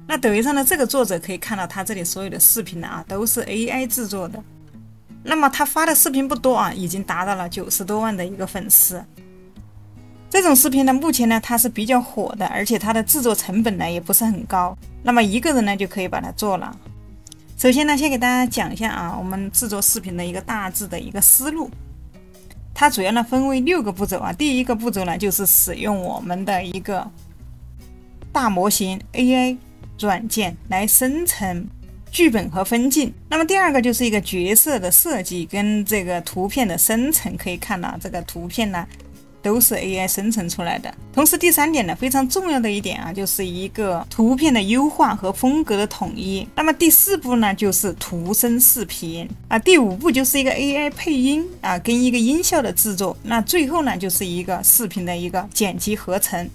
那抖音上的这个作者可以看到，他这里所有的视频啊都是 AI 制作的。那么他发的视频不多啊，已经达到了90多万的一个粉丝。这种视频呢，目前呢它是比较火的，而且它的制作成本呢也不是很高。那么一个人呢就可以把它做了。首先呢，先给大家讲一下啊，我们制作视频的一个大致的一个思路。它主要呢分为6个步骤啊。第一个步骤呢就是使用我们的一个大模型 AI 软件来生成剧本和分镜。那么第二个就是一个角色的设计跟这个图片的生成，可以看到这个图片呢都是 AI 生成出来的。同时第3点呢，非常重要的一点啊，就是一个图片的优化和风格的统一。那么第4步呢，就是图生视频啊。第5步就是一个 AI 配音啊，跟一个音效的制作。那最后呢，就是一个视频的一个剪辑合成。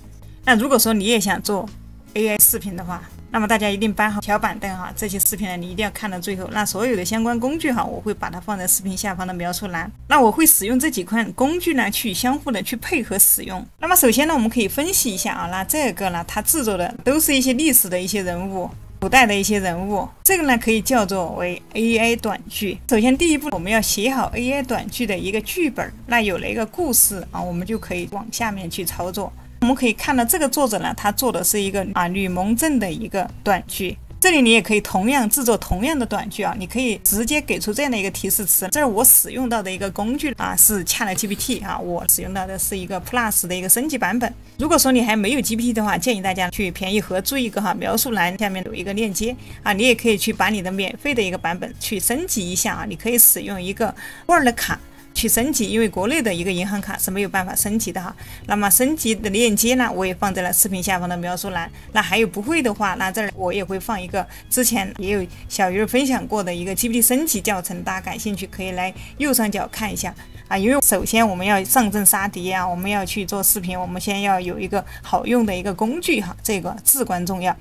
那如果说你也想做 AI 视频的话，那么大家一定搬好小板凳哈，这些视频呢你一定要看到最后。那所有的相关工具哈，我会把它放在视频下方的描述栏。那我会使用这几款工具呢，去相互的去配合使用。那么首先呢，我们可以分析一下啊，那这个呢，它制作的都是一些历史的一些人物，古代的一些人物，这个呢可以叫做为 AI 短剧。首先第一步，我们要写好 AI 短剧的一个剧本。那有了一个故事啊，我们就可以往下面去操作。我们可以看到这个作者呢，他做的是一个吕蒙正的一个短剧。这里你也可以同样制作同样的短剧啊，你可以直接给出这样的一个提示词。这是我使用到的一个工具啊，是 ChatGPT 啊，我使用到的是一个 Plus 的一个升级版本。如果说你还没有 GPT 的话，建议大家去便宜盒注意一个哈，描述栏下面有一个链接啊，你也可以去把你的免费的一个版本去升级一下啊，你可以使用一个 Word 卡去升级，因为国内的一个银行卡是没有办法升级的哈。那么升级的链接呢，我也放在了视频下方的描述栏。那还有不会的话，那这儿我也会放一个之前也有小鱼分享过的一个 GPT 升级教程，大家感兴趣可以来右上角看一下啊。因为首先我们要上阵杀敌啊，我们要去做视频，我们先要有一个好用的一个工具哈，这个至关重要。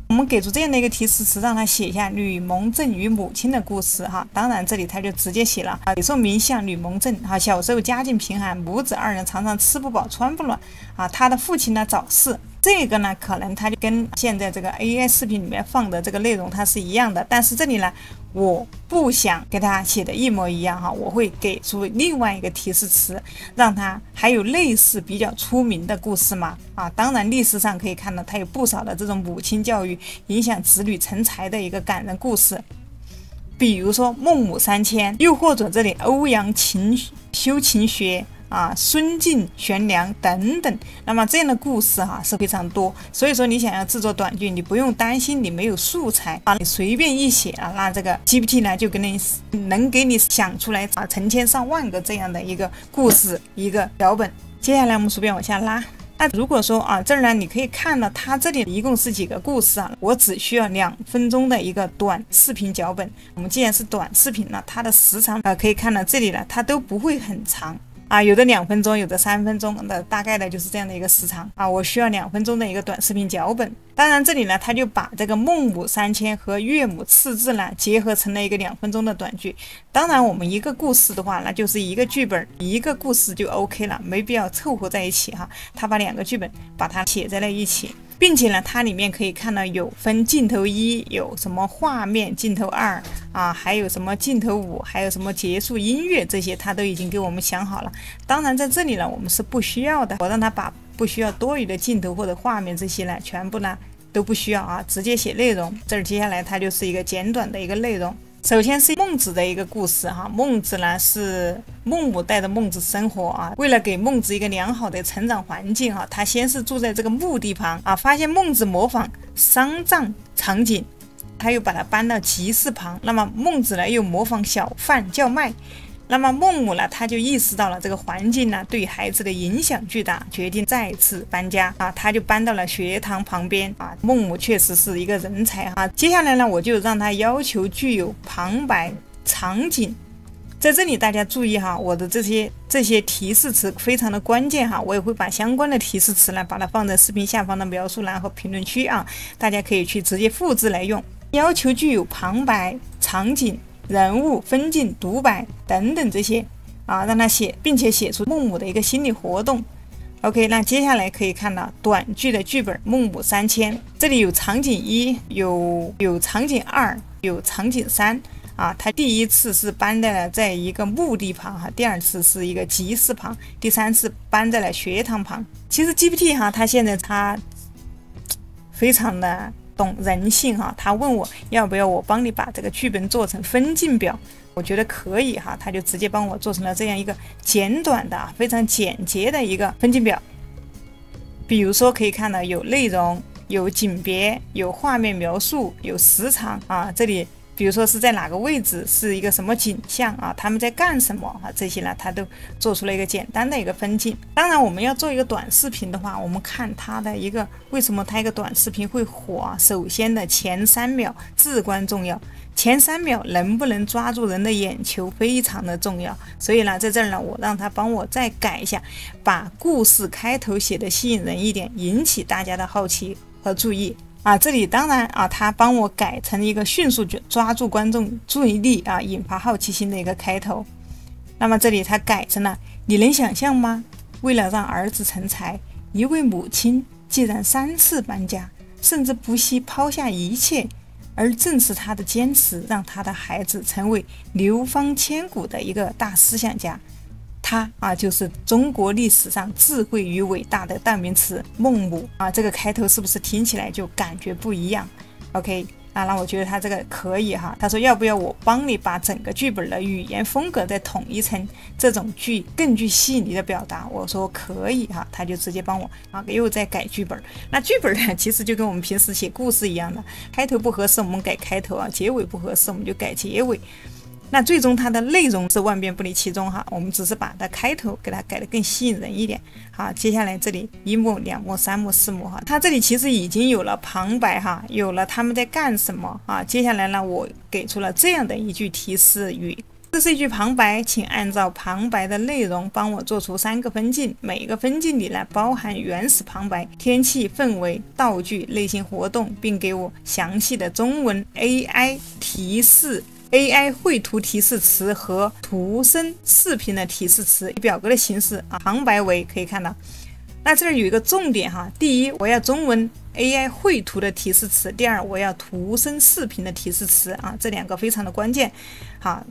我们给出这样的一个提示词，让他写下吕蒙正与母亲的故事哈。当然这里他就直接写了啊，北宋名相吕蒙正哈，小时候家境贫寒，母子2人常常吃不饱穿不暖啊。他的父亲呢早逝。这个呢，可能它就跟现在这个 AI 视频里面放的这个内容它是一样的，但是这里呢，我不想给它写的一模一样哈，我会给出另外一个提示词，让它还有类似比较出名的故事嘛啊。当然历史上可以看到它有不少的这种母亲教育影响子女成才的一个感人故事，比如说孟母三迁，又或者这里欧阳修勤学啊，孙敬悬梁等等，那么这样的故事哈是非常多。所以说你想要制作短剧，你不用担心你没有素材啊，你随便一写啊，那这个 GPT 呢就能给你想出来啊成千上万个这样的一个故事一个脚本。接下来我们鼠标往下拉。那如果说啊，这儿呢，你可以看到它这里一共是几个故事啊？我只需要2分钟的一个短视频脚本。我们既然是短视频呢，它的时长可以看到这里呢，它都不会很长。啊，有的2分钟，有的3分钟的，大概的就是这样的一个时长啊。我需要2分钟的一个短视频脚本。当然，这里呢，他就把这个孟母三迁和岳母刺字呢结合成了一个2分钟的短剧。当然，我们一个故事的话，那就是一个剧本，一个故事就 OK 了，没必要凑合在一起哈。他把2个剧本把它写在了一起。并且呢，它里面可以看到有分镜头1，有什么画面镜头2啊，还有什么镜头5，还有什么结束音乐，这些它都已经给我们想好了。当然在这里呢，我们是不需要的，我让它把不需要多余的镜头或者画面这些呢，全部呢都不需要啊，直接写内容。这儿接下来它就是一个简短的一个内容。首先是孟子的一个故事哈，孟子呢是孟母带着孟子生活啊，为了给孟子一个良好的成长环境哈，他先是住在这个墓地旁啊，发现孟子模仿丧葬场景，他又把它搬到集市旁，那么孟子呢又模仿小贩叫卖。那么孟母呢，他就意识到了这个环境呢对孩子的影响巨大，决定再次搬家啊，他就搬到了学堂旁边啊。孟母确实是一个人才啊。接下来呢，我就让他要求具有旁白场景。在这里大家注意哈，我的这些提示词非常的关键哈，我也会把相关的提示词呢把它放在视频下方的描述栏和评论区啊，大家可以去直接复制来用。要求具有旁白场景、人物分镜、独白等等这些啊，让他写，并且写出孟母的一个心理活动。OK， 那接下来可以看到短剧的剧本孟母三迁，这里有场景1，有场景2，有场景3啊。它第一次是搬在了在一个墓地旁哈，第二次是一个集市旁，第三次搬在了学堂旁。其实 GPT 哈，它现在它非常的懂人性哈，他问我要不要我帮你把这个剧本做成分镜表，我觉得可以哈，他就直接帮我做成了这样一个简短的非常简洁的一个分镜表。比如说可以看到有内容，有景别，有画面描述，有时长啊，这里比如说是在哪个位置，是一个什么景象啊，他们在干什么啊，这些呢他都做出了一个简单的一个分镜。当然我们要做一个短视频的话，我们看它的一个为什么它一个短视频会火啊，首先的前3秒至关重要，前3秒能不能抓住人的眼球非常的重要。所以呢在这儿呢，我让他帮我再改一下，把故事开头写的吸引人一点，引起大家的好奇和注意啊。这里当然啊，他帮我改成一个迅速抓住观众注意力啊，引发好奇心的一个开头。那么这里他改成了，你能想象吗？为了让儿子成才，一位母亲竟然3次搬家，甚至不惜抛下一切，而正是他的坚持，让他的孩子成为流芳千古的一个大思想家。他啊，就是中国历史上智慧与伟大的代名词孟母啊。这个开头是不是听起来就感觉不一样 ？OK， 那我觉得他这个可以哈。他说要不要我帮你把整个剧本的语言风格再统一成这种更具吸引力的表达？我说可以哈，他就直接帮我又在改剧本。那剧本呢，其实就跟我们平时写故事一样的，开头不合适我们改开头啊，结尾不合适我们就改结尾。那最终它的内容是万变不离其宗哈，我们只是把它开头给它改得更吸引人一点。好，接下来这里1幕、2幕、3幕、4幕哈，它这里其实已经有了旁白哈，有了他们在干什么啊。接下来呢，我给出了这样的一句提示语，这是一句旁白，请按照旁白的内容帮我做出3个分镜，每一个分镜里呢包含原始旁白、天气、氛围、道具、类型活动，并给我详细的中文 AI 提示。AI 绘图提示词和图声视频的提示词，以表格的形式啊，旁白为可以看到。那这儿有一个重点哈，第一，我要中文 AI 绘图的提示词；第二，我要图声视频的提示词啊，这2个非常的关键。好，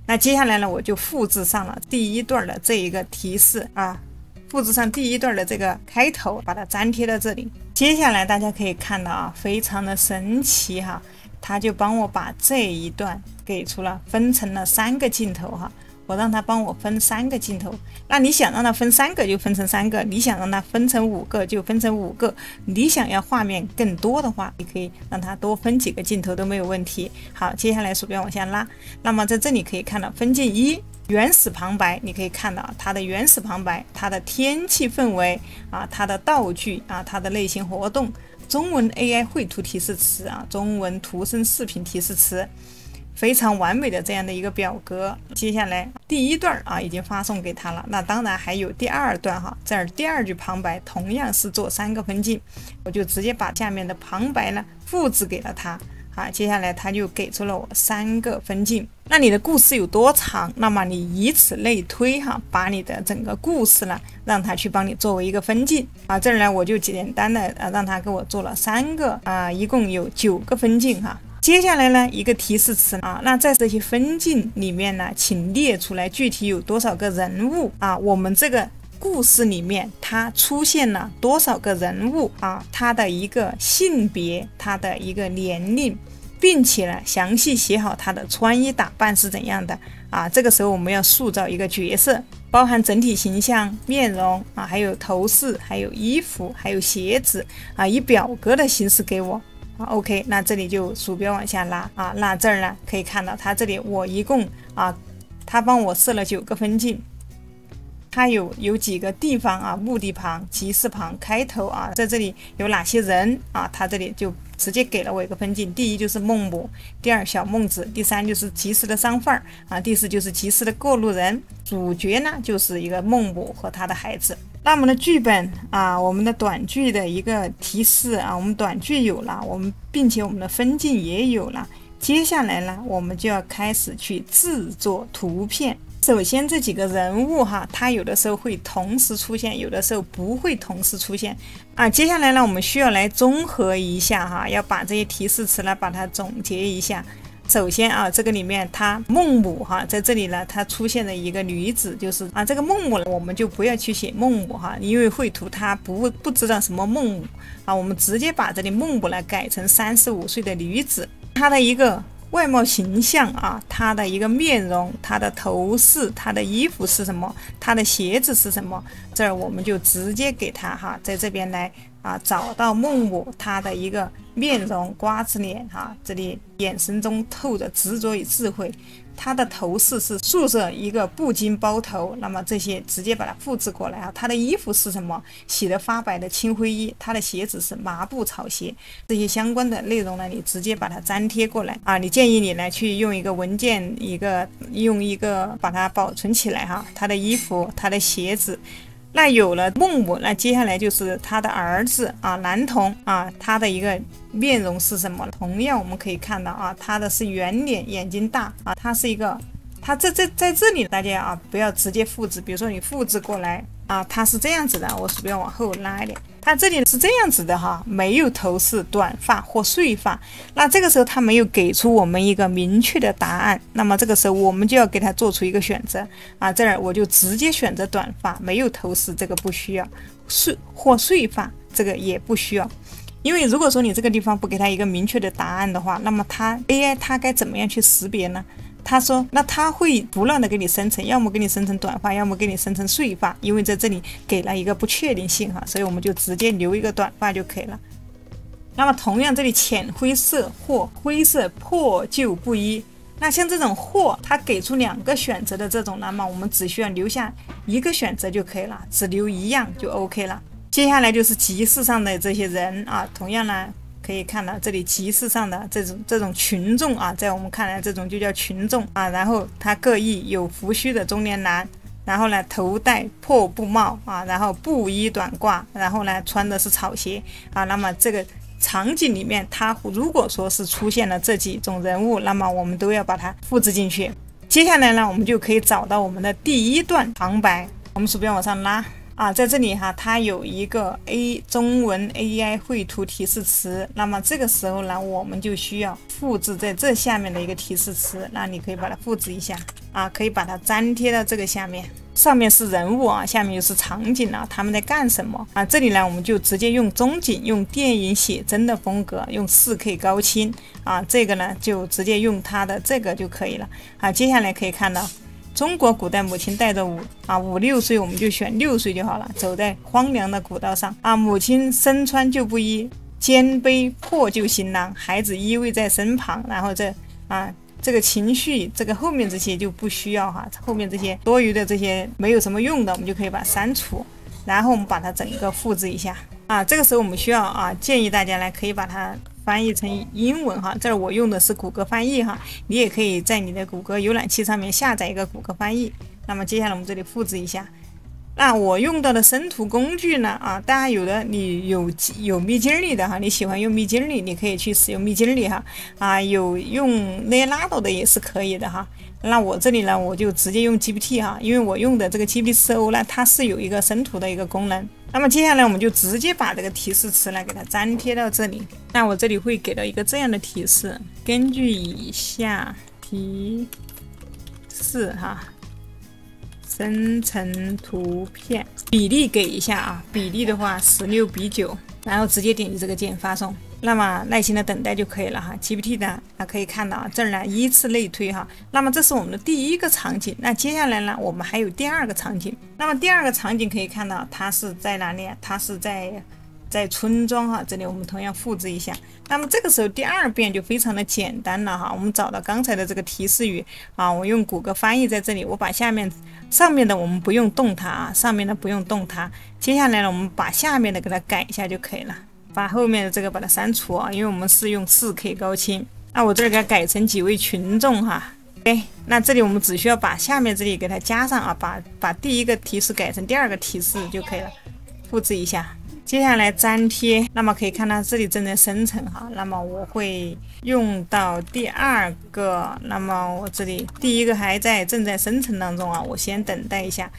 那接下来呢，我就复制上了第一段的这一个提示啊，复制上第一段的这个开头，把它粘贴到这里。接下来大家可以看到啊，非常的神奇哈。他就帮我把这一段给出了，分成了3个镜头哈，我让他帮我分3个镜头。那你想让他分3个就分成3个，你想让他分成5个就分成5个，你想要画面更多的话，你可以让他多分几个镜头都没有问题。好，接下来鼠标往下拉，那么在这里可以看到分镜1原始旁白，你可以看到它的原始旁白，它的天气氛围啊，它的道具啊，它的类型活动，中文 AI 绘图提示词啊，中文图声视频提示词，非常完美的这样的一个表格。接下来第一段啊已经发送给他了，那当然还有第2段哈，这儿第2句旁白同样是做3个分镜，我就直接把下面的旁白呢复制给了他。好，接下来他就给出了我3个分镜。那你的故事有多长？那么你以此类推哈，把你的整个故事呢，让他去帮你作为一个分镜啊。这儿呢，我就简单的让他给我做了3个啊，一共有9个分镜哈。接下来呢，一个提示词啊，那在这些分镜里面呢，请列出来具体有多少个人物啊？我们这个故事里面它出现了多少个人物啊？他的一个性别，他的一个年龄，并且呢详细写好他的穿衣打扮是怎样的啊。这个时候我们要塑造一个角色，包含整体形象、面容啊，还有头饰，还有衣服，还有鞋子啊，以表格的形式给我。OK， 那这里就鼠标往下拉啊，那这儿呢可以看到它这里我一共啊，他帮我设了9个分镜。它有几个地方啊，墓地旁、集市旁、开头啊，在这里有哪些人啊？它这里就直接给了我一个分镜。第一就是孟母，第2小孟子，第3就是集市的商贩啊，第4就是集市的过路人。主角呢就是一个孟母和他的孩子。那我们的剧本啊，我们的短剧的一个提示啊，我们短剧有了，并且我们的分镜也有了。接下来呢，我们就要开始去制作图片。首先这几个人物哈，它有的时候会同时出现，有的时候不会同时出现啊。接下来呢，我们需要来综合一下哈，要把这些提示词呢把它总结一下。首先啊，这个里面它孟母哈，在这里呢，它出现了一个女子，就是啊，这个孟母我们就不要去写孟母哈，因为绘图它不知道什么孟母啊，我们直接把这里孟母呢改成35岁的女子，她的一个外貌形象啊，她的一个面容，她的头饰，她的衣服是什么，她的鞋子是什么，这儿我们就直接给她哈，在这边来啊找到孟母她的一个面容，瓜子脸哈，这里眼神中透着执着与智慧。她的头饰是素色一个布巾包头，那么这些直接把它复制过来啊。她的衣服是什么？洗得发白的青灰衣。她的鞋子是麻布草鞋。这些相关的内容呢，你直接把它粘贴过来啊。你建议你呢去用一个文件，用一个把它保存起来哈。她的衣服，她的鞋子。那有了孟母，那接下来就是他的儿子啊，男童啊，他的一个面容是什么？同样我们可以看到啊，他的是圆脸，眼睛大啊，他是一个，他在这里大家啊不要直接复制，比如说你复制过来啊，他是这样子的，我鼠标往后拉一点，他这里是这样子的哈，没有头饰，短发或碎发，那这个时候他没有给出我们一个明确的答案，那么这个时候我们就要给他做出一个选择啊，这儿我就直接选择短发，没有头饰，这个不需要，碎发这个也不需要。因为如果说你这个地方不给他一个明确的答案的话，那么AI 它该怎么样去识别呢？他说那他会不断的给你生成，要么给你生成短发，要么给你生成碎发，因为在这里给了一个不确定性哈，所以我们就直接留一个短发就可以了。那么同样这里浅灰色或灰色破旧不一，那像这种或它给出2个选择的这种，那么我们只需要留下一个选择就可以了，只留一样就 OK 了。接下来就是集市上的这些人啊，同样呢可以看到这里集市上的这种群众啊，在我们看来这种就叫群众啊。然后他各异有胡须的中年男，然后呢头戴破布帽啊，然后布衣短褂，然后呢穿的是草鞋啊。那么这个场景里面，他如果说是出现了这几种人物，那么我们都要把它复制进去。接下来呢，我们就可以找到我们的第一段旁白，我们鼠标往上拉。啊，在这里哈，它有一个中文 AI 绘图提示词，那么这个时候呢，我们就需要复制在这下面的一个提示词，那你可以把它复制一下啊，可以把它粘贴到这个下面，上面是人物啊，下面又是场景啊，他们在干什么啊？这里呢，我们就直接用中景，用电影写真的风格，用4K 高清啊，这个呢就直接用它的这个就可以了啊。接下来可以看到。中国古代母亲带着5、6岁，我们就选6岁就好了。走在荒凉的古道上啊，母亲身穿旧布衣，肩背破旧行囊，孩子依偎在身旁。然后这个情绪，这个后面这些就不需要哈，后面这些多余的这些没有什么用的，我们就可以把它删除。然后我们把它整个复制一下啊。这个时候我们需要建议大家呢，可以把它翻译成英文哈，这儿我用的是谷歌翻译哈，你也可以在你的谷歌浏览器上面下载一个谷歌翻译。那么接下来我们这里复制一下，那我用到的生图工具呢当然有的你有 Midjourney 的哈，你喜欢用 Midjourney， 你可以去使用 Midjourney 哈有用 Leonardo 的也是可以的哈。那我这里呢，我就直接用 GPT 哈，因为我用的这个 GPT-4o 呢，它是有一个生图的一个功能。那么接下来我们就直接把这个提示词呢给它粘贴到这里。那我这里会给到一个这样的提示：根据以下提示哈，生成图片，比例给一下啊，比例的话16:9，然后直接点击这个键发送。那么耐心的等待就可以了哈。GPT 呢，可以看到这儿呢依次类推哈。那么这是我们的第一个场景。那接下来呢，我们还有第2个场景。那么第2个场景可以看到它是在哪里？它是在村庄哈。这里我们同样复制一下。那么这个时候第2遍就非常的简单了哈。我们找到刚才的这个提示语啊，我用谷歌翻译在这里，我把上面的我们不用动它啊，上面的不用动它。接下来呢，我们把下面的给它改一下就可以了。把后面的这个把它删除啊，因为我们是用4K 高清。那我这儿给它改成几位群众哈。那这里我们只需要把下面这里给它加上啊，把第1个提示改成第2个提示就可以了。复制一下，接下来粘贴，那么可以看到这里正在生成哈，那么我会用到第二个，那么我这里第一个还正在生成当中啊，我先等待一下。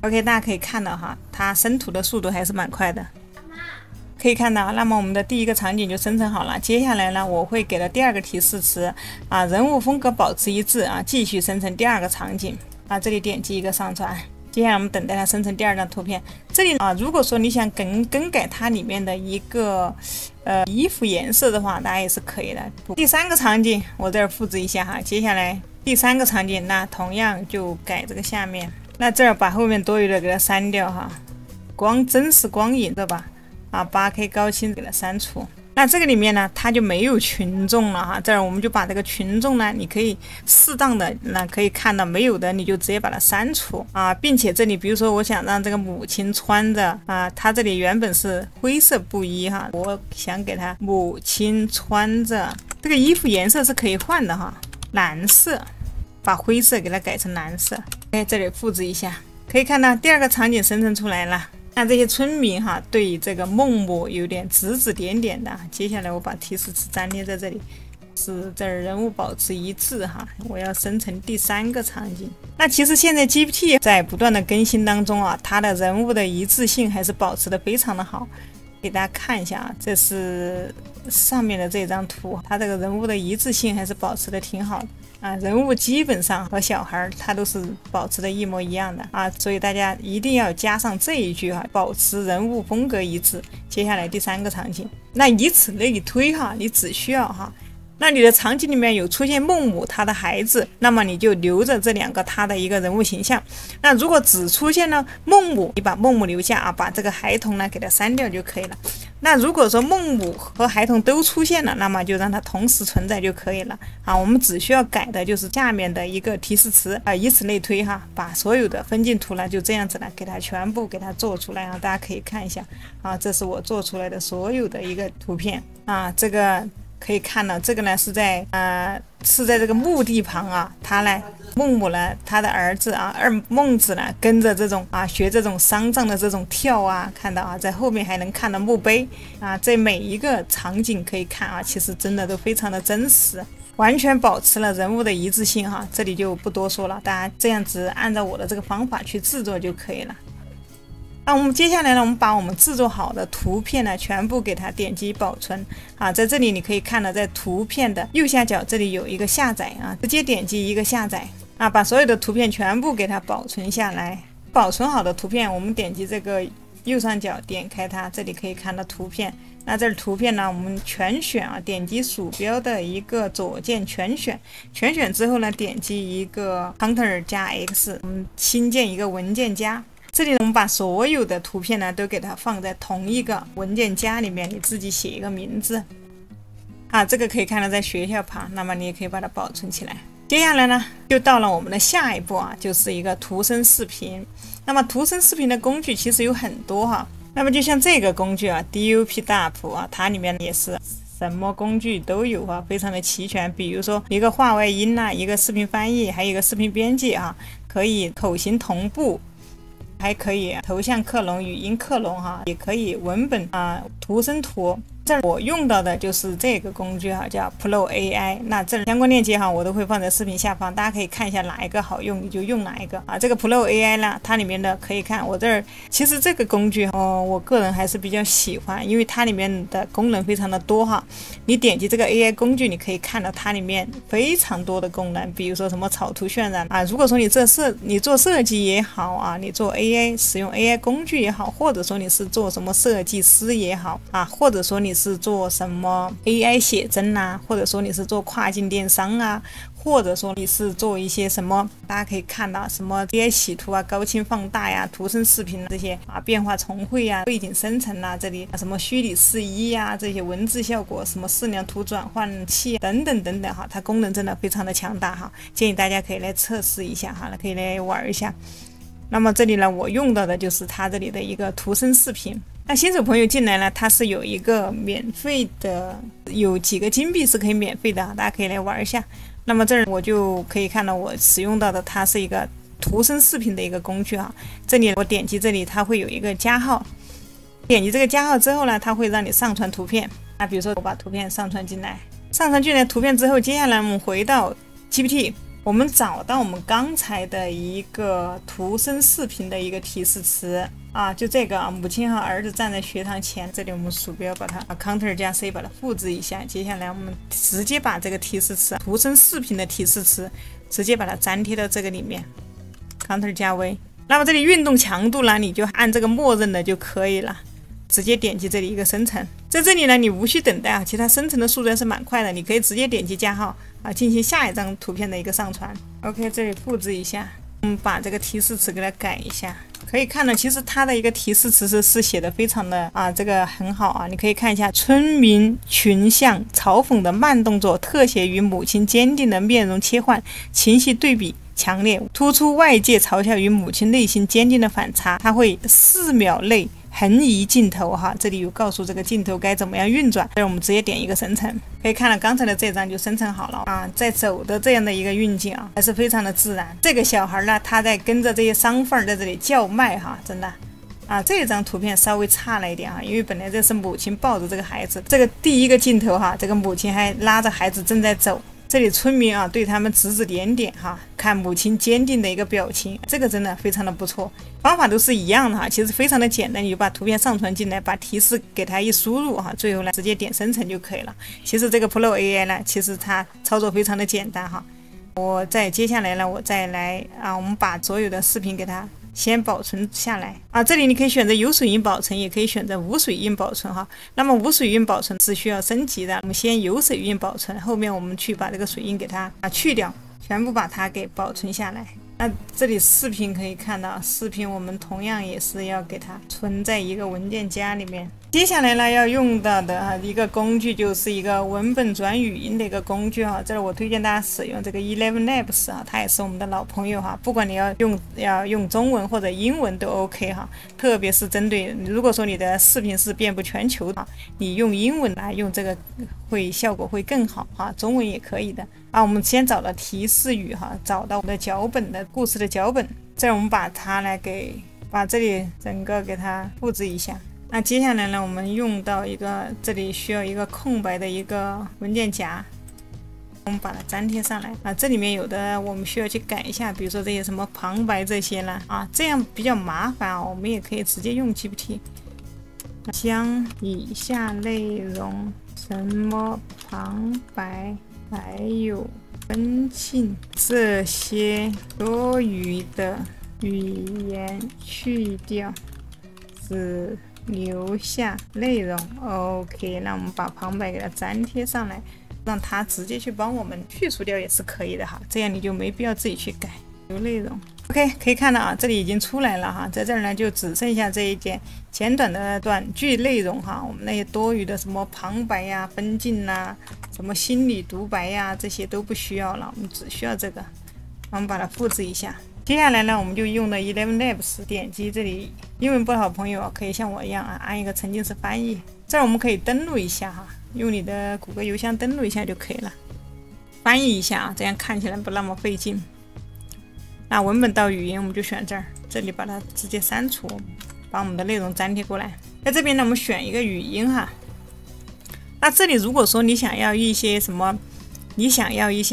OK， 大家可以看到哈，它生图的速度还是蛮快的。可以看到，那么我们的第一个场景就生成好了。接下来呢，我会给了第二个提示词啊，人物风格保持一致啊，继续生成第二个场景啊，这里点击一个上传。接下来我们等待它生成第二张图片。这里啊，如果说你想更改它里面的一个衣服颜色的话，大家也是可以的。第三个场景我这儿复制一下哈。接下来第三个场景，那同样就改这个下面。那这儿把后面多余的给它删掉哈，真实光影对吧？啊，8K 高清给它删除。那这个里面呢，它就没有群众了哈。这儿我们就把这个群众呢，你可以适当的可以看到没有的，你就直接把它删除啊，并且这里比如说我想让这个母亲穿着啊，它这里原本是灰色布衣哈，我想给它母亲穿着，这个衣服颜色是可以换的哈，蓝色，把灰色给它改成蓝色。哎，这里复制一下，可以看到第二个场景生成出来了。那这些村民哈，对这个孟母有点指指点点的。接下来我把提示词粘贴在这里，是这儿人物保持一致哈。我要生成第三个场景。那其实现在 GPT 在不断的更新当中啊，它的人物的一致性还是保持的非常的好。给大家看一下啊，这是上面的这张图，它这个人物的一致性还是保持的挺好的。啊，人物基本上和小孩他都是保持的一模一样的啊，所以大家一定要加上这一句哈，保持人物风格一致。接下来第三个场景，那以此类推哈，你只需要哈，那你的场景里面有出现孟母她的孩子，那么你就留着这两个她的一个人物形象。那如果只出现了孟母，你把孟母留下啊，把这个孩童呢给它删掉就可以了。那如果说孟母和孩童都出现了，那么就让它同时存在就可以了啊。我们只需要改的就是下面的一个提示词啊，以此类推哈，把所有的分镜图呢就这样子呢给它全部给它做出来啊，大家可以看一下啊，这是我做出来的所有的一个图片啊，这个可以看到，这个呢是在这个墓地旁啊，他呢孟母呢，他的儿子啊孟子呢跟着这种啊学这种丧葬的这种跳啊，看到啊，在后面还能看到墓碑啊，这每一个场景可以看啊，其实真的都非常的真实，完全保持了人物的一致性哈，这里就不多说了，大家这样子按照我的这个方法去制作就可以了。那我们接下来呢，我们把我们制作好的图片呢，全部给它点击保存啊，在这里你可以看到，在图片的右下角这里有一个下载啊，直接点击一个下载啊，把所有的图片全部给它保存下来。保存好的图片，我们点击这个右上角点开它，这里可以看到图片。那这图片呢，我们全选啊，点击鼠标的一个左键全选，全选之后呢，点击一个 Ctrl 加 X， 我们新建一个文件夹。这里我们把所有的图片呢都给它放在同一个文件夹里面，你自己写一个名字啊，这个可以看到在学校旁，那么你也可以把它保存起来。接下来呢，就到了我们的下一步啊，就是一个图生视频。那么图生视频的工具其实有很多哈，那么就像这个工具啊 ，DUP 啊，它里面也是什么工具都有啊，非常的齐全。比如说一个画外音啊，一个视频翻译，还有一个视频编辑啊，可以口型同步。还可以头像克隆、语音克隆哈，也可以文本图生图。这儿我用到的就是这个工具哈，叫 Pro AI。那这相关链接哈，我都会放在视频下方，大家可以看一下哪一个好用，你就用哪一个啊。这个 Pro AI 呢，它里面的可以看，我这儿其实这个工具我个人还是比较喜欢，因为它里面的功能非常的多哈。你点击这个 AI 工具，你可以看到它里面非常多的功能，比如说什么草图渲染啊。如果说你做设计也好啊，你做 AI 使用 AI 工具也好，或者说你是做什么设计师也好啊，或者说你是做什么 AI 写真啊，或者说你是做跨境电商啊，或者说你是做一些什么，大家可以看到什么 AI 洗图啊、高清放大呀、图生视频这些啊、变化重绘啊、背景生成啊，这里什么虚拟四一啊，这些文字效果，什么视量图转换器等等等等哈，它功能真的非常的强大哈，建议大家可以来测试一下哈，可以来玩一下。那么这里呢，我用到的就是它这里的一个图生视频。那新手朋友进来呢，它是有一个免费的，有几个金币是可以免费的，大家可以来玩一下。那么这儿我就可以看到我使用到的，它是一个图生视频的一个工具啊。这里我点击这里，它会有一个加号，点击这个加号之后呢，它会让你上传图片。那比如说我把图片上传进来，图片之后，接下来我们回到 GPT， 我们找到我们刚才的一个图声视频的一个提示词啊，就这个啊，母亲和儿子站在学堂前。这里我们鼠标把它Ctrl 加 C 把它复制一下。接下来我们直接把这个提示词，图声视频的提示词，直接把它粘贴到这个里面。Ctrl 加 V。那么这里运动强度呢，你就按这个默认的就可以了。直接点击这里一个生成，在这里呢，你无需等待啊，其他生成的速度还是蛮快的，你可以直接点击加号啊，进行下一张图片的一个上传。OK， 这里复制一下，把这个提示词给它改一下。可以看到，其实它的一个提示词是写的非常的啊，这个很好啊，你可以看一下，村民群像嘲讽的慢动作特写与母亲坚定的面容切换，情绪对比强烈，突出外界嘲笑与母亲内心坚定的反差。它会4秒内横移镜头哈，这里有告诉这个镜头该怎么样运转。这我们直接点一个生成，可以看到刚才的这张就生成好了啊，在走的这样的一个运镜啊，还是非常的自然。这个小孩呢，他在跟着这些商贩在这里叫卖哈，真的啊，这张图片稍微差了一点啊，因为本来这是母亲抱着这个孩子，这个第一个镜头哈，这个母亲还拉着孩子正在走。这里村民啊对他们指指点点哈，看母亲坚定的一个表情，这个真的非常的不错。方法都是一样的哈，其实非常的简单，你就把图片上传进来，把提示给它一输入哈，最后呢直接点生成就可以了。其实这个 Pro AI 呢，其实它操作非常的简单哈。接下来呢，我再来啊，我们把所有的视频给它先保存下来啊，这里你可以选择有水印保存，也可以选择无水印保存哈。那么无水印保存是需要升级的，我们先有水印保存，后面我们去把这个水印给它去掉，全部把它给保存下来。那这里视频可以看到，视频我们同样也是要给它存在一个文件夹里面。接下来呢，要用到的一个工具就是一个文本转语音的一个工具哈。这里我推荐大家使用这个 ElevenLabs 啊，它也是我们的老朋友哈。不管你要用中文或者英文都 OK 哈。特别是针对如果说你的视频是遍布全球的，你用英文来用这个效果会更好哈。中文也可以的啊。我们先找到提示语哈，找到我们的脚本的故事的脚本，再我们把它来把这里整个给它复制一下。那接下来呢，我们用到这里需要一个空白的一个文件夹，我们把它粘贴上来啊。这里面有的我们需要去改一下，比如说这些什么旁白这些呢啊，这样比较麻烦啊。我们也可以直接用 GPT， 将以下内容什么旁白还有分镜这些多余的语言去掉，只留下内容。 OK， 那我们把旁白给它粘贴上来，让它直接去帮我们去除掉也是可以的哈，这样你就没必要自己去改。留内容 OK， 可以看到啊，这里已经出来了哈，在这儿呢就只剩下这一点简短的短句内容哈，我们那些多余的什么旁白呀、分镜啦、什么心理独白呀，这些都不需要了，我们只需要这个，我们把它复制一下。接下来呢，我们就用的 ElevenLabs， 点击这里，英文不好朋友可以像我一样啊，按一个沉浸式翻译。这儿我们可以登录一下哈，用你的谷歌邮箱登录一下就可以了，翻译一下啊，这样看起来不那么费劲。那文本到语音我们就选这儿，这里把它直接删除，把我们的内容粘贴过来。在这边呢，我们选一个语音哈。那这里如果说你想要一些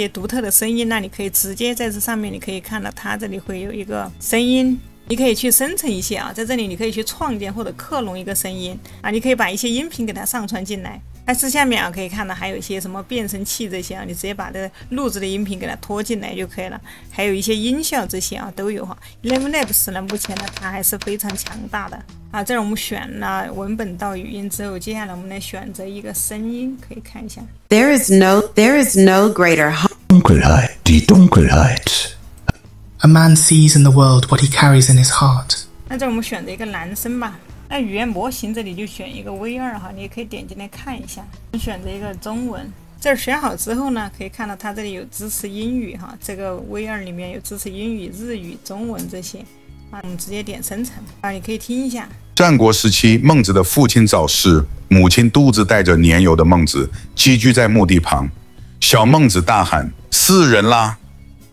独特的声音，那你可以直接在这上面，你可以看到它这里会有一个声音，你可以去生成一些啊，在这里你可以去创建或者克隆一个声音啊，你可以把一些音频给它上传进来。但是下面啊可以看到还有一些什么变声器这些啊，你直接把这录制的音频给它拖进来就可以了，还有一些音效这些啊都有哈。ElevenLabs 呢，目前呢它还是非常强大的啊。这儿我们选了文本到语音之后，接下来我们来选择一个声音，可以看一下。There is no greater Dunkelheit, die Dunkelheit. A man sees in the world what he carries in his heart. 那这儿我们选择一个男生吧。那语言模型这里就选一个 V2 哈，你也可以点进来看一下。选择一个中文，这儿选好之后呢，可以看到它这里有支持英语哈，这个 V2 里面有支持英语、日语、中文这些啊，我们直接点生成啊，你可以听一下。战国时期，孟子的父亲早逝，母亲独自带着年幼的孟子寄居在墓地旁。小孟子大喊：“死人啦！”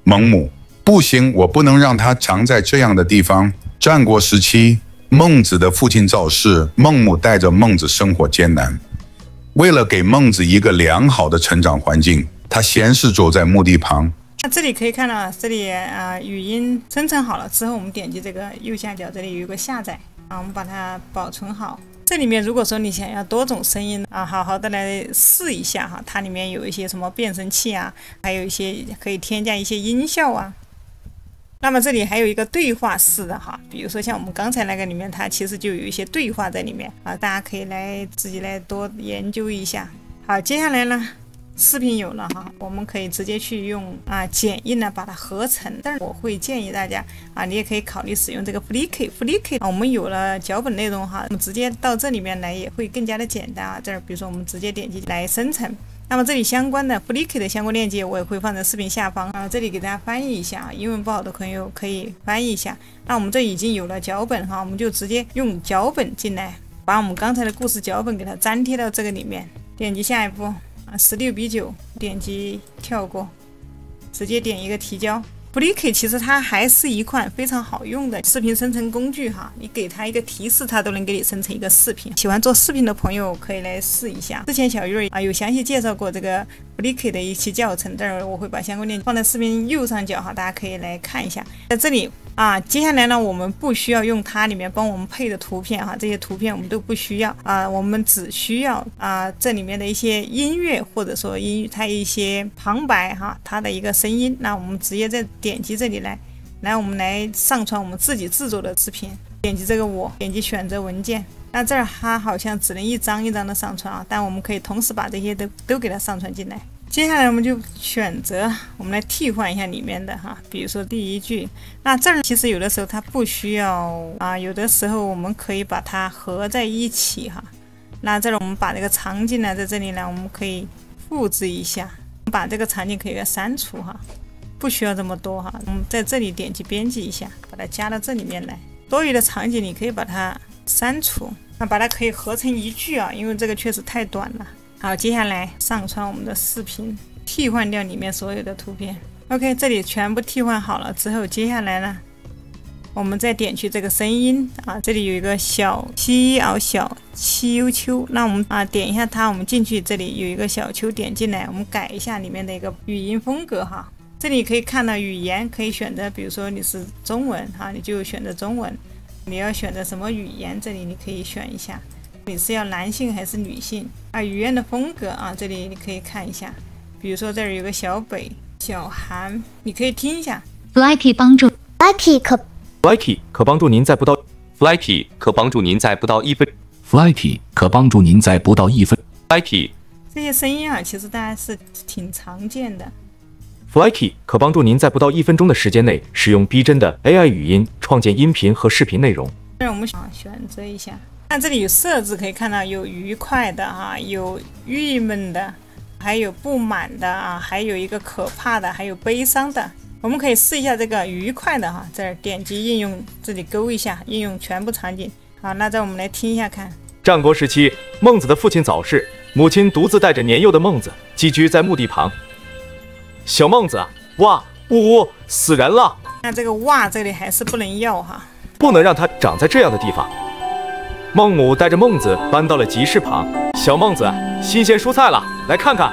孟母：“不行，我不能让他藏在这样的地方。”战国时期，孟子的父亲早逝，孟母带着孟子生活艰难。为了给孟子一个良好的成长环境，他先是走在墓地旁。那这里可以看到，这里语音生成好了之后，我们点击这个右下角，这里有一个下载我们把它保存好。这里面如果说你想要多种声音好好的来试一下它里面有一些什么变声器还有一些可以添加一些音效那么这里还有一个对话式的比如说像我们刚才那个里面，它其实就有一些对话在里面大家可以来自己来多研究一下。好，接下来呢，视频有了我们可以直接去用剪映呢把它合成，但是我会建议大家你也可以考虑使用这个 Flickr 我们有了脚本内容我们直接到这里面来也会更加的简单这儿比如说我们直接点击来生成。那么这里相关的 Flickr 的相关链接我也会放在视频下方这里给大家翻译一下英文不好的朋友可以翻译一下。那我们这已经有了脚本我们就直接用脚本进来，把我们刚才的故事脚本给它粘贴到这个里面，点击下一步16:9，点击跳过，直接点一个提交。Flickr 其实它还是一款非常好用的视频生成工具你给它一个提示，它都能给你生成一个视频。喜欢做视频的朋友可以来试一下。之前小鱼有详细介绍过这个 Flickr 的一期教程，这儿我会把相关链接放在视频右上角大家可以来看一下。在这里接下来呢，我们不需要用它里面帮我们配的图片这些图片我们都不需要我们只需要这里面的一些音乐，或者说它一些旁白它的一个声音。那我们直接再点击这里来我们来上传我们自己制作的视频。点击这个点击选择文件。那这儿它好像只能一张一张的上传但我们可以同时把这些都给它上传进来。接下来我们就选择我们来替换一下里面的比如说第一句。那这儿其实有的时候它不需要有的时候我们可以把它合在一起那这儿我们把这个场景呢在这里呢我们可以复制一下，把这个场景可以删除不需要这么多我们在这里点击编辑一下，把它加到这里面来。多余的场景你可以把它删除，那把它可以合成一句因为这个确实太短了。好，接下来上传我们的视频，替换掉里面所有的图片。OK， 这里全部替换好了之后，接下来呢，我们再点去这个声音这里有一个小西袄小秋秋，那我们点一下它，我们进去这里有一个小秋，点进来，我们改一下里面的一个语音风格这里可以看到语言可以选择，比如说你是中文你就选择中文，你要选择什么语言，这里你可以选一下。你是要男性还是女性语言的风格这里你可以看一下，比如说这儿有个小北、小韩，你可以听一下。Flickr 帮助 Flickr 可帮助您在不到 Flickr 可帮助您在不到1分 Flickr 可帮助您在不到1分 Flickr 这些声音其实大家是挺常见的。Flickr 可帮助您在不到1分钟的时间内使用逼真的 AI 语音创建音频和视频内容。那我们选择一下。那这里有设置，可以看到有愉快的有郁闷的，还有不满的还有一个可怕的，还有悲伤的。我们可以试一下这个愉快的这儿点击应用，这里勾一下应用全部场景。好，那再我们来听一下看。战国时期，孟子的父亲早逝，母亲独自带着年幼的孟子寄居在墓地旁。小孟子哇呜死人了！那这个哇这里还是不能要不能让它长在这样的地方。孟母带着孟子搬到了集市旁。小孟子，新鲜蔬菜了，来看看。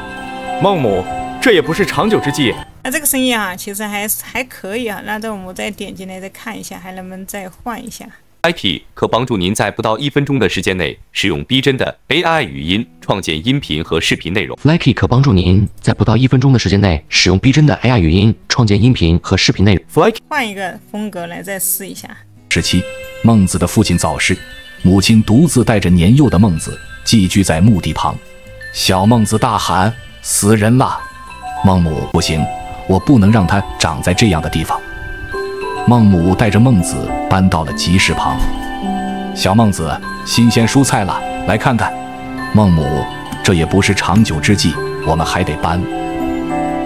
孟母，这也不是长久之计。那这个声音其实还可以那这我们再点进来再看一下，还能不能再换一下。Flickr 可帮助您在不到1分钟的时间内使用逼真的 AI 语音创建音频和视频内容。Flickr 可帮助您在不到1分钟的时间内使用逼真的 AI 语音创建音频和视频内容。Flickr 换一个风格来再试一下。时期，孟子的父亲早逝，母亲独自带着年幼的孟子寄居在墓地旁。小孟子大喊：“死人了！”孟母：“不行，我不能让它长在这样的地方。”孟母带着孟子搬到了集市旁。小孟子，新鲜蔬菜了，来看看。孟母：“这也不是长久之计，我们还得搬。”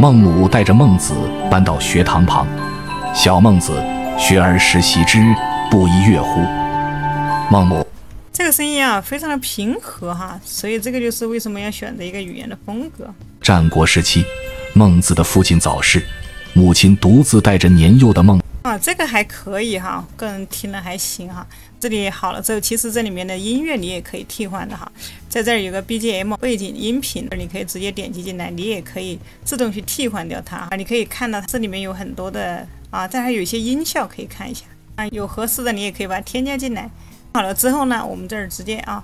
孟母带着孟子搬到学堂旁。小孟子：“学而时习之，不亦乐乎？”孟母：“这个声音非常的平和所以这个就是为什么要选择一个语言的风格。战国时期，孟子的父亲早逝，母亲独自带着年幼的孟。啊，这个还可以哈，个人听了还行哈。这里好了之后，其实这里面的音乐你也可以替换的哈。在这儿有个 BGM 背景音频，你可以直接点击进来，你也可以自动去替换掉它啊。你可以看到这里面有很多的啊，这还有一些音效可以看一下啊，有合适的你也可以把它添加进来。好了之后呢，我们这儿直接啊，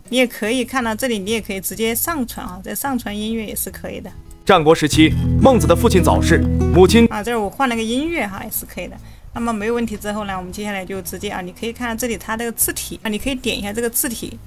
你也可以看到这里，你也可以直接上传啊，再上传音乐也是可以的。战国时期，孟子的父亲早逝，母亲啊，这儿我换了个音乐哈，也是可以的。那么没有问题之后呢，我们接下来就直接啊，你可以看到这里它这个字体啊，你可以点一下这个字体，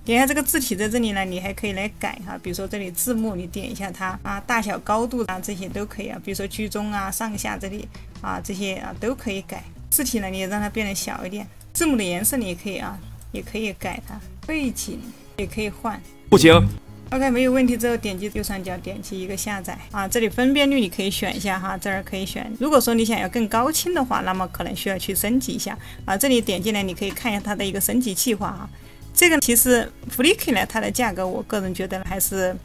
点一下这个字体在这里呢，你还可以来改哈，比如说这里字幕你点一下它啊，大小高度啊这些都可以啊，比如说居中啊、上下这里啊这些啊都可以改。字体呢你也让它变得小一点，字幕的颜色你也可以啊，也可以改它，背景也可以换。不行。OK， 没有问题之后，点击右上角，点击一个下载啊。这里分辨率你可以选一下哈，这儿可以选。如果说你想要更高清的话，那么可能需要去升级一下啊。这里点进来，你可以看一下它的一个升级计划哈。这个其实 Flickr 呢，它的价格我个人觉得还是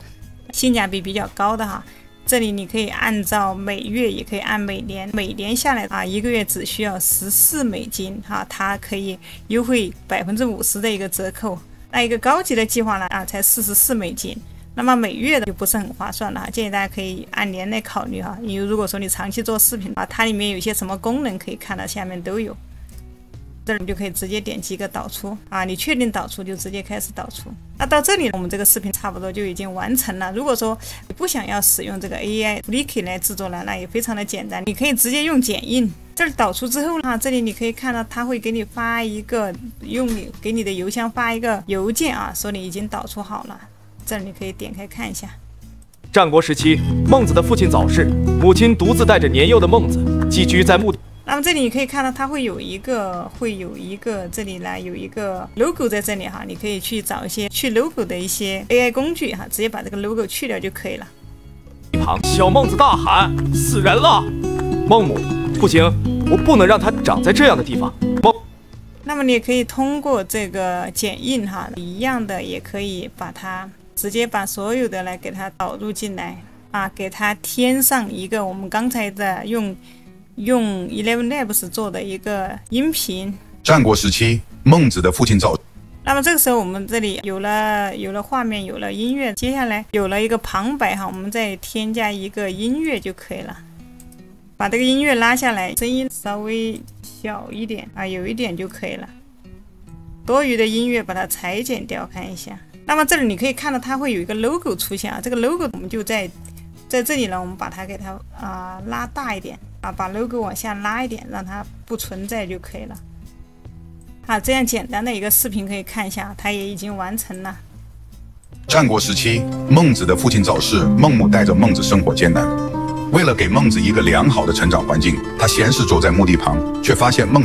性价比比较高的哈。这里你可以按照每月，也可以按每年，每年下来啊，一个月只需要14美金哈，它可以优惠50%的一个折扣。那一个高级的计划呢啊，才44美金，那么每月的就不是很划算了哈，建议大家可以按年来考虑哈。因为如果说你长期做视频啊，它里面有一些什么功能可以看到下面都有，这里就可以直接点击一个导出啊，你确定导出就直接开始导出。那到这里我们这个视频差不多就已经完成了。如果说你不想要使用这个 AI Flickr 来制作了，那也非常的简单，你可以直接用剪映。这儿导出之后呢，这里你可以看到它会给你发一个给你的邮箱发一个邮件啊，说你已经导出好了。这儿你可以点开看一下。战国时期，孟子的父亲早逝，母亲独自带着年幼的孟子寄居在墓地。那么这里你可以看到它会有一个这里呢有一个 logo 在这里哈，你可以去找一些去 logo 的一些 AI 工具哈，直接把这个 logo 去掉就可以了。一旁，小孟子大喊：“死人了！”孟母。不行，我不能让它长在这样的地方。那么你也可以通过这个剪映哈，一样的也可以把它直接把所有的来给它导入进来啊，给它添上一个我们刚才的用 ElevenLabs 做的一个音频。战国时期，孟子的父亲早。那么这个时候我们这里有了画面，有了音乐，接下来有了一个旁白哈，我们再添加一个音乐就可以了。把这个音乐拉下来，声音稍微小一点啊，有一点就可以了。多余的音乐把它裁剪掉，看一下。那么这里你可以看到它会有一个 logo 出现啊，这个 logo 我们就在这里呢，我们把它给它拉大一点啊，把 logo 往下拉一点，让它不存在就可以了。啊，这样简单的一个视频可以看一下，它也已经完成了。战国时期，孟子的父亲早逝，孟母带着孟子生活艰难。为了给孟子一个良好的成长环境，他闲时走在墓地旁，却发现那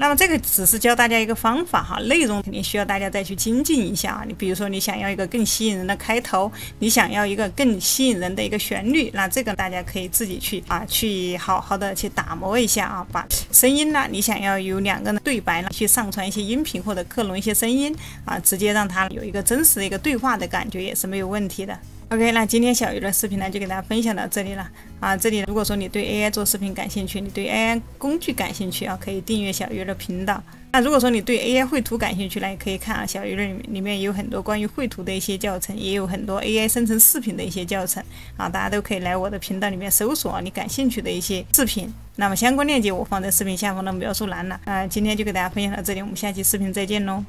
么这个只是教大家一个方法哈，内容肯定需要大家再去精进一下啊。你比如说你想要一个更吸引人的开头，你想要一个更吸引人的一个旋律，那这个大家可以自己去好好的去打磨一下啊。把声音呢，你想要有2个人对白呢，去上传一些音频或者克隆一些声音啊，直接让它有一个真实的一个对话的感觉也是没有问题的。OK， 那今天小鱼的视频呢就给大家分享到这里了啊。这里如果说你对 AI 做视频感兴趣，你对 AI 工具感兴趣啊，可以订阅小鱼的频道。那如果说你对 AI 绘图感兴趣呢，也可以看啊，小鱼里面有很多关于绘图的一些教程，也有很多 AI 生成视频的一些教程啊，大家都可以来我的频道里面搜索你感兴趣的一些视频。那么相关链接我放在视频下方的描述栏了啊。今天就给大家分享到这里，我们下期视频再见喽。